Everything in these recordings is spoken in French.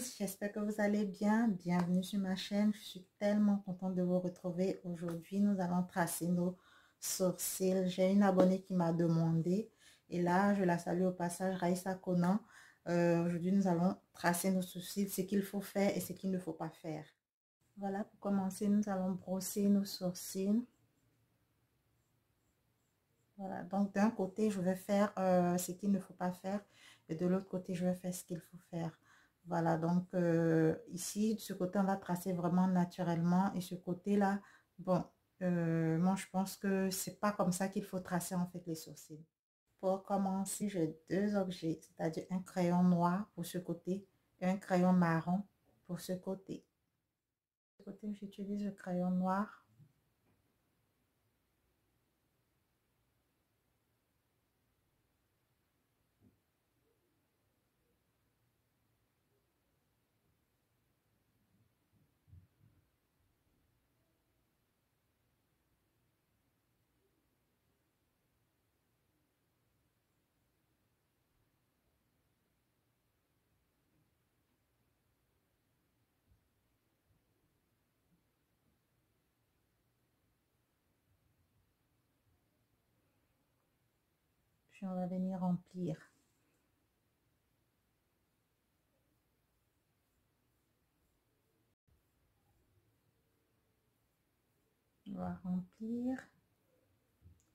tous, j'espère que vous allez bien. Bienvenue sur ma chaîne. Je suis tellement contente de vous retrouver. Aujourd'hui, nous allons tracer nos sourcils. J'ai une abonnée qui m'a demandé et là, je la salue au passage, Raïssa Conan. Aujourd'hui, nous allons tracer nos sourcils, ce qu'il faut faire et ce qu'il ne faut pas faire. Voilà, pour commencer, nous allons brosser nos sourcils. Voilà, donc d'un côté, je vais faire ce qu'il ne faut pas faire et de l'autre côté, je vais faire ce qu'il faut faire. Voilà, donc ici, de ce côté, on va tracer vraiment naturellement et ce côté-là, bon, moi, je pense que c'est pas comme ça qu'il faut tracer en fait les sourcils. Pour commencer, j'ai deux objets, c'est-à-dire un crayon noir pour ce côté et un crayon marron pour ce côté. De ce côté, j'utilise le crayon noir. Puis on va venir remplir. On va remplir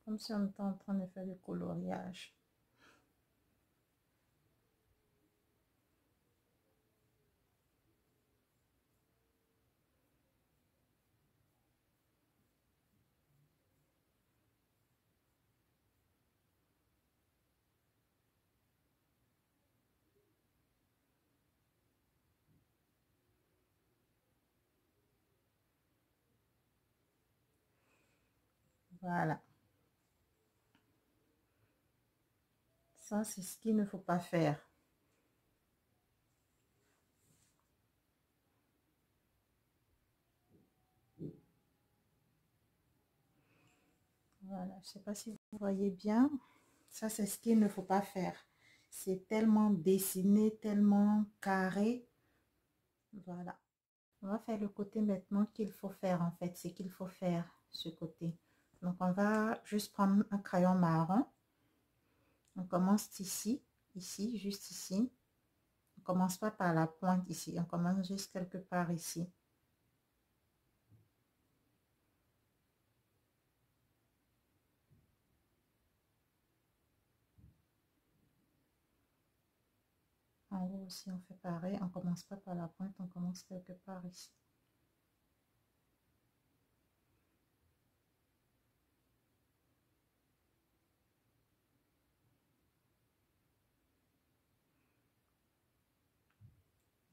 comme si on était en train de faire le coloriage. Voilà. Ça, c'est ce qu'il ne faut pas faire. Voilà, je ne sais pas si vous voyez bien. Ça, c'est ce qu'il ne faut pas faire. C'est tellement dessiné, tellement carré. Voilà. On va faire le côté maintenant qu'il faut faire, en fait. C'est qu'il faut faire, ce côté. Donc, on va juste prendre un crayon marron. On commence ici, juste ici. On commence pas par la pointe ici. On commence juste quelque part ici. En haut aussi, on fait pareil. On commence pas par la pointe, on commence quelque part ici.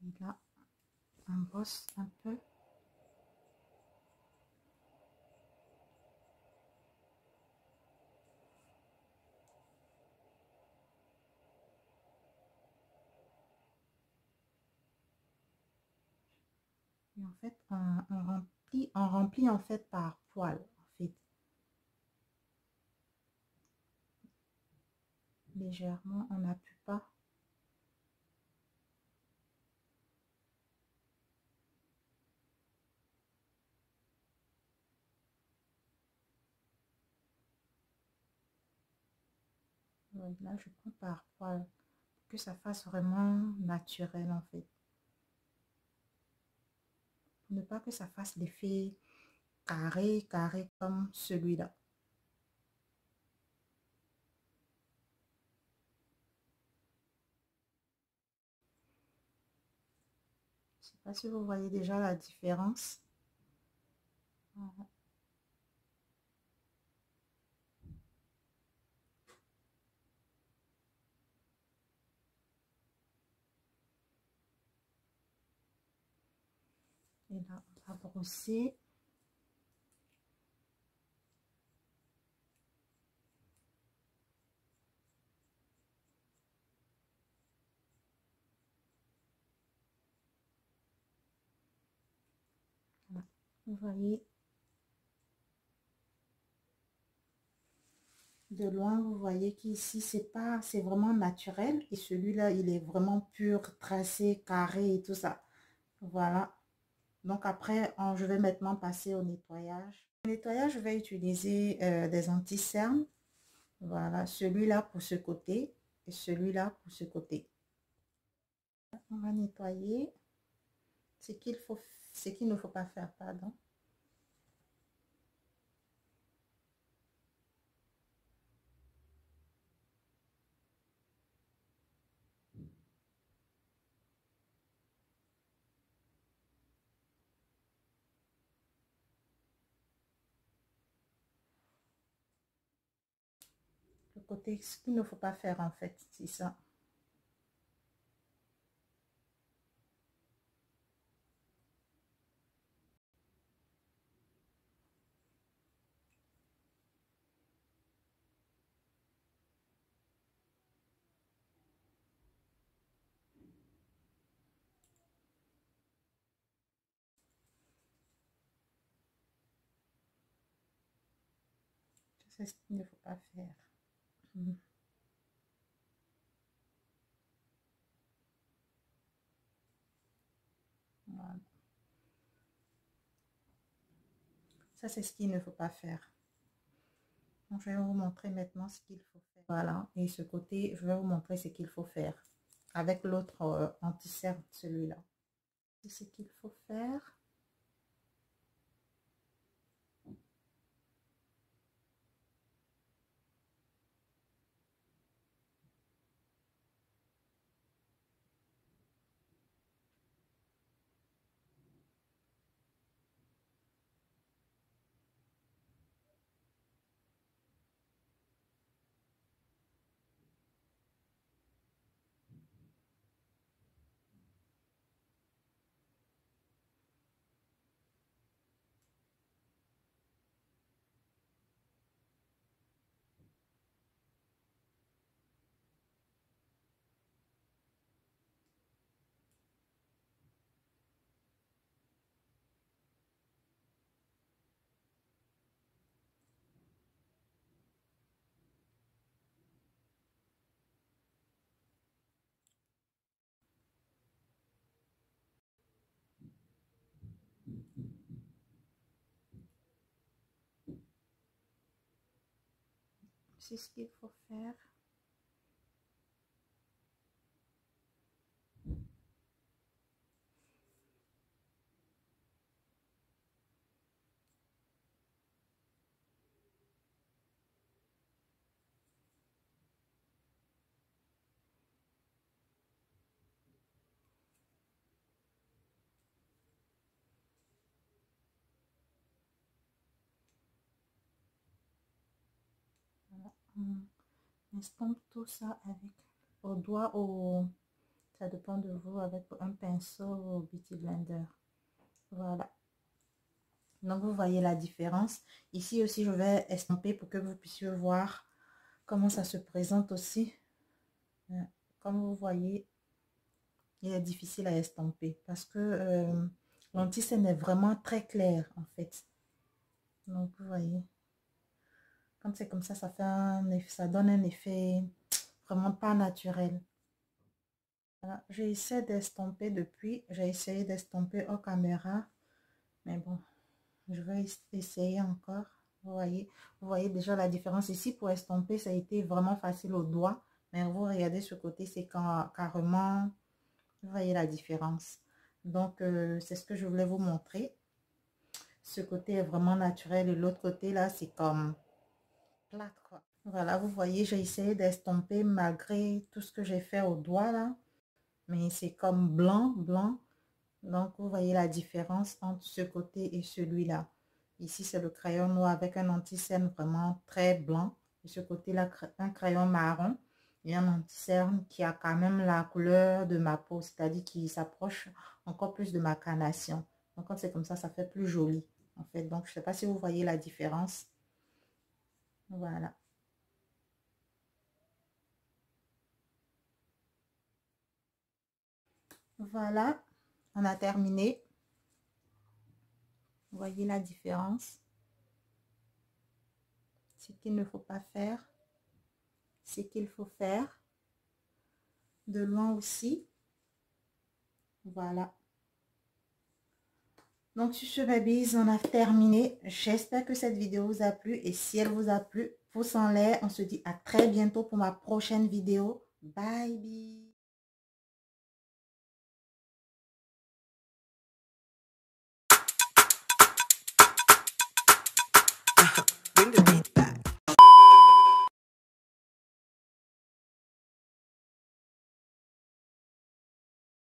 Et là, on brosse un peu. Et en fait, on remplit en fait par poil, en fait. Légèrement, on n'appuie pas. Donc là, je prends par poil pour que ça fasse vraiment naturel, en fait. Pour ne pas que ça fasse l'effet carré, carré comme celui-là. Je sais pas si vous voyez déjà la différence. Voilà. Et là, on va brosser. Voilà. Vous voyez. De loin, vous voyez qu'ici, c'est vraiment naturel. Et celui-là, il est vraiment pur, tracé, carré et tout ça. Voilà. Donc après, je vais maintenant passer au nettoyage. Au nettoyage, je vais utiliser des anti-cernes. Voilà, celui-là pour ce côté et celui-là pour ce côté. On va nettoyer ce qu'il ne faut pas faire, pardon. Le côté, ce qu'il ne faut pas faire en fait, c'est ça. C'est ce qu'il ne faut pas faire. Voilà. Ça, c'est ce qu'il ne faut pas faire. Donc, je vais vous montrer maintenant ce qu'il faut faire. Voilà. Et ce côté, je vais vous montrer ce qu'il faut faire. Avec l'autre anti-cerne, celui-là. C'est ce qu'il faut faire. C'est ce qu'il faut faire. Voilà. On estompe tout ça avec au doigt, ça dépend de vous, avec un pinceau ou Beauty Blender. Voilà. Donc, vous voyez la différence. Ici aussi, je vais estomper pour que vous puissiez voir comment ça se présente aussi. Comme vous voyez, il est difficile à estomper parce que l'anti-cerne est vraiment très clair en fait. Donc, vous voyez, quand c'est comme ça fait un effet, ça donne un effet vraiment pas naturel. Voilà, j'ai essayé d'estomper depuis, j'ai essayé d'estomper hors caméra, mais bon, je vais essayer encore. Vous voyez déjà la différence ici. Pour estomper, ça a été vraiment facile au doigt, mais vous regardez ce côté, c'est carrément, vous voyez la différence. Donc c'est ce que je voulais vous montrer. Ce côté est vraiment naturel et l'autre côté là, c'est comme plate quoi. Voilà, vous voyez, j'ai essayé d'estomper malgré tout ce que j'ai fait au doigt là, mais c'est comme blanc, blanc. Donc, vous voyez la différence entre ce côté et celui-là. Ici, c'est le crayon noir avec un anti-cerne vraiment très blanc. Et ce côté-là, un crayon marron et un anti-cerne qui a quand même la couleur de ma peau, c'est-à-dire qui s'approche encore plus de ma carnation. Donc, quand c'est comme ça fait plus joli, en fait. Donc, je ne sais pas si vous voyez la différence. Voilà. Voilà, on a terminé. Vous voyez la différence. Ce qu'il ne faut pas faire. ce qu'il faut faire. De loin aussi. Voilà. Donc, sur ce, babies, on a terminé. J'espère que cette vidéo vous a plu. Et si elle vous a plu, pouce en l'air. On se dit à très bientôt pour ma prochaine vidéo. Bye, bye.